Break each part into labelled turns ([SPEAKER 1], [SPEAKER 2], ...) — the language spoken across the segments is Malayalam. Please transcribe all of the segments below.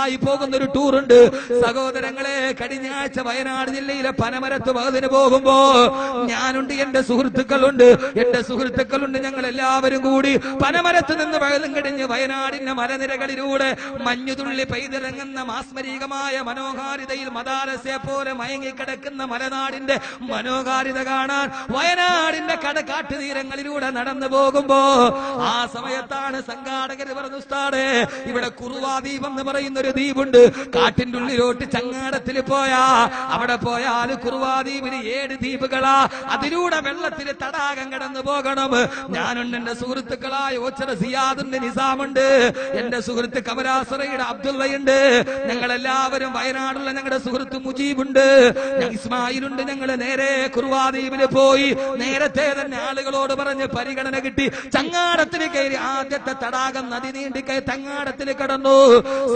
[SPEAKER 1] ദിവസമായി പോകുന്ന ഒരു ടൂർ ഉണ്ട് സഹോദരങ്ങളെ. കഴിഞ്ഞ ആഴ്ച വയനാട് ജില്ലയിലെ പനമരത്ത് വകതിന് പോകുമ്പോ ഞാനുണ്ട്, എന്റെ സുഹൃത്തുക്കളുണ്ട്, ഞങ്ങൾ എല്ലാവരും കൂടി പനമരത്ത് നിന്ന് വകതും കഴിഞ്ഞ് വയനാടിന്റെ മലനിരകളിലൂടെ മഞ്ഞുതുള്ളി പെയ്തിറങ്ങുന്ന മാസ്മരികമായ മനോഹാരിതയിൽ മദാരസയെ പോലെ മയങ്ങിക്കിടക്കുന്ന മലനാടിന്റെ മനോഹാരിത കാണാൻ വയനാടിന്റെ കാട്ടുതീരങ്ങളിലൂടെ നടന്നു പോകുമ്പോ ആ സമയത്താണ് സംഘാടകർ പറഞ്ഞു, ഉസ്താദേ ഇവിടെ കുറുവാ ദ്വീപ് എന്ന് പറയുന്ന ഒരു ദ്വീപുണ്ട്, കാട്ടിന്റെ ഉള്ളിലോട്ട് ചങ്ങാടത്തിൽ അവിടെ പോയാൽ കുറുവാ ദ്വീപിന് 7 ദ്വീപുകളാ, അതിലൂടെ വെള്ളത്തിൽ തടാകം കടന്നു പോകണം. ഞാനുണ്ട്, എന്റെ സുഹൃത്തുക്കളായ ഓച്ചറ സിയാദുണ്ട്, നിസാമുണ്ട്, എന്റെ സുഹൃത്ത് കമലാസറയുടെ അബ്ദുള്ളയുണ്ട്, ഞങ്ങളെല്ലാവരും വയനാടുള്ള ഞങ്ങളുടെ സുഹൃത്ത് മുജീബുണ്ട്, ഇസ്മായിലുണ്ട്. ഞങ്ങൾ നേരെ കുറുവാ ദ്വീപിൽ പോയി നേരത്തെ തന്നെ ആളുകളോട് പറഞ്ഞ് പരിഗണന കിട്ടി ചങ്ങാടത്തിൽ കയറി ആദ്യത്തെ തടാകം നദി നീണ്ടിക്കൈ തങ്ങാടത്തിൽ കടന്നു.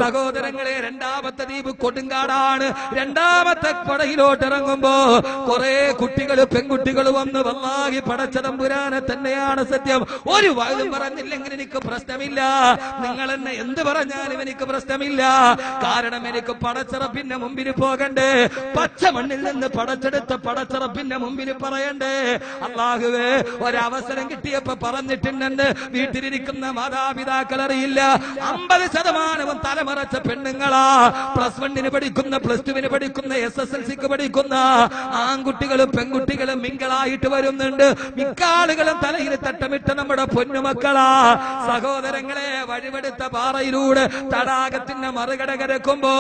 [SPEAKER 1] സഹോദരങ്ങളെ, രണ്ടാമത്തെ ദ്വീപ് കൊടുങ്കാടാണ്. രണ്ടാമത്തെ പടയിലോട്ട് ഇറങ്ങുമ്പോ കുറെ കുട്ടികൾ പെൺകുട്ടികൾ വന്ന് വല്ലാഹി പടച്ചതമ്പുരാനെ തന്നെയാണ് സത്യം, ഒരു വായും പറഞ്ഞില്ലെങ്കിൽ എനിക്ക് പ്രശ്നമില്ല, നിങ്ങൾ എന്നെ എന്ത് പറഞ്ഞാലും എനിക്ക് പ്രശ്നമില്ല, കാരണം എനിക്ക് പടച്ചറപ്പിന്റെ മുമ്പിൽ പോകണ്ടേ, പച്ച മണ്ണിൽ നിന്ന് പടച്ചെടുത്ത പടച്ചറപ്പിന്റെ മുമ്പിൽ പറയണ്ടേ. അല്ലാഹുവേ, ഒരവസരം കിട്ടിയപ്പോ പറഞ്ഞിട്ടുണ്ടെന്ന് വീട്ടിലിരിക്കുന്ന മാതാപിതാക്കൾ അറിയില്ല. 50% തലമറച്ച പെണ്ണുങ്ങളാ, +1 പഠിക്കുന്ന, +2 പഠിക്കുന്ന, SSLCക്ക് പഠിക്കുന്ന ആൺകുട്ടികളും പെൺകുട്ടികളും മിങ്കളായിട്ട് വരുന്നുണ്ട്. മിക്ക ആളുകളും തലയിൽ തട്ടമിട്ട നമ്മുടെ പൊന്നുമക്കളാ. സഹോദരങ്ങളെ, വഴിവെടുത്ത പാറയിലൂടെ തടാകത്തിന്റെ മറുകട കരക്കുമ്പോ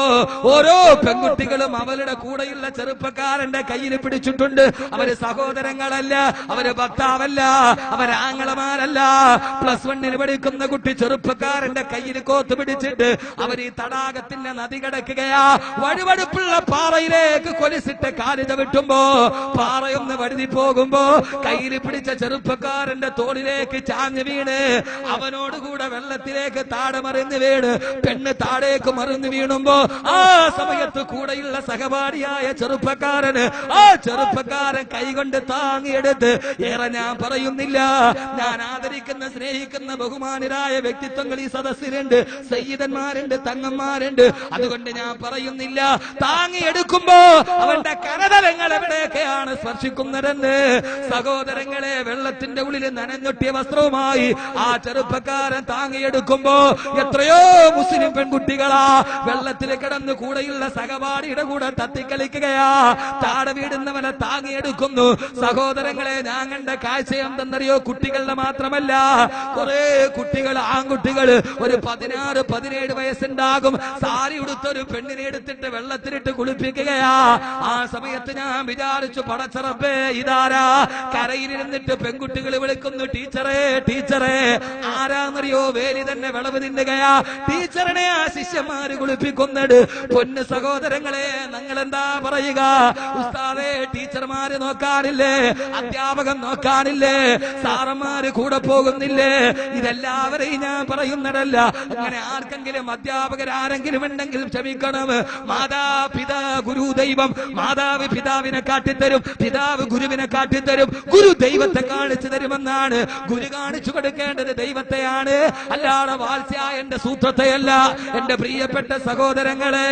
[SPEAKER 1] ഓരോ പെൺകുട്ടികളും അവരുടെ കൂടെയുള്ള ചെറുപ്പക്കാരന്റെ കയ്യിൽ പിടിച്ചിട്ടുണ്ട്. അവര് സഹോദരങ്ങളല്ല, അവര് ഭർത്താവല്ല, അവരാങ്ങളമാരല്ല. +1 പഠിക്കുന്ന കുട്ടി ചെറുപ്പക്കാരന്റെ കയ്യിൽ കോത്ത് പിടിച്ചിട്ട് അവർ ഈ തടാകത്തിന്റെ നദി കടക്കുകയാ. വഴുവടുപ്പുള്ള പാറയിലേക്ക് കൊലിസിട്ട് കാലിത വിട്ടുമ്പോ പാറയൊന്ന് വഴുതി പോകുമ്പോ കയ്യിൽ പിടിച്ച ചെറുപ്പക്കാരന്റെ തോളിലേക്ക് ചാഞ്ഞു വീണ് അവനോടുകൂടെ വെള്ളത്തിലേക്ക് താഴെ മറിഞ്ഞു വീണ് പെണ്ണ് താഴേക്ക് മറിഞ്ഞു വീണുമ്പോ ആ സമയത്ത് കൂടെയുള്ള സഹപാഠിയായ ചെറുപ്പക്കാരൻ കൈകൊണ്ട് താങ്ങിയെടുത്ത്, ഏറെ ഞാൻ പറയുന്നില്ല, ഞാൻ ആദരിക്കുന്ന സ്നേഹിക്കുന്ന ബഹുമാനരായ വ്യക്തിത്വങ്ങൾ ഈ സദസ്സിലുണ്ട്, സയ്യിദന്മാരുണ്ട്, തങ്ങന്മാരുണ്ട്, അതുകൊണ്ട് ഞാൻ പറയുന്നില്ല. താങ്ങിയെടുക്കുമ്പോ അവന്റെ കരതലങ്ങൾ എവിടെയൊക്കെയാണ് സ്പർശിക്കുന്നതെന്ന്. സഹോദരങ്ങളെ, വെള്ളത്തിന്റെ ഉള്ളിൽ നനഞ്ഞൊട്ടിയ വസ്ത്രവുമായി ആ ചെറുപ്പക്കാരൻ താങ്ങിയെടുക്കുമ്പോ എത്രയോ മുസ്ലിം പെൺകുട്ടികളാ വെള്ളത്തിൽ കിടന്ന് കൂടെയുള്ള സഹപാഠിയുടെ കൂടെ തത്തിക്കളിക്കുകയാ, താഴെ വീടുന്നവനെ താങ്ങിയെടുക്കുന്നു. സഹോദരങ്ങളെ, ഞാൻ കണ്ട കാഴ്ച എന്തെന്നറിയോ? കുട്ടികളുടെ മാത്രമല്ല, കുറെ കുട്ടികൾ, ആൺകുട്ടികൾ, ഒരു 16-17 വയസ്സുണ്ടാകും, സാരി ഉടുത്തൊരു പെണ്ണിനെ എടുത്തിട്ട് വെള്ളത്തിലിട്ട് കുളിപ്പിക്കുകയാ. ആ സമയത്ത് ഞാൻ വിചാരിച്ചു, പടച്ചറപ്പേ, ഇതാരാ? കരയിലിരുന്നിട്ട് പെൺകുട്ടികൾ വിളിക്കുന്നു, ടീച്ചറേ, ടീച്ചറേ. ആരാന്നറിയോ? വേലി തന്നെ വിളവ് തിന്നുകയാ. ടീച്ചറിനെ ആ ശിഷ്യന്മാര് കുളിപ്പിക്കുന്നത്. പൊന്ന് സഹോദരങ്ങളെ, നിങ്ങൾ എന്താ പറയുക? ഉസ്താദേ, ടീച്ചർമാര് നോക്കാനില്ലേ? അധ്യാപകൻ നോക്കാനില്ലേ? സാറന്മാര് കൂടെ പോകുന്നില്ലേ? ഇതെല്ലാവരെയും ഞാൻ പറയുന്നതല്ല. അങ്ങനെ ആർക്കെങ്കിലും അധ്യാപകരാരെങ്കിലും ഉണ്ടെങ്കിൽ ക്ഷമിക്കണം. മാതാപിതാ ഗുരു ദൈവം. മാതാവ് പിതാവിനെ കാട്ടിത്തരും, പിതാവ് ഗുരുവിനെ കാട്ടിത്തരും, ഗുരു ദൈവത്തെ കാണിച്ചു തരുമെന്നാണ്. ഗുരു കാണിച്ചു കൊടുക്കേണ്ടത് ദൈവത്തെയാണ്, അല്ലാതെ വാത്സ്യായന്റെ സൂത്രത്തെയല്ല. എന്റെ പ്രിയപ്പെട്ട സഹോദരങ്ങളെ,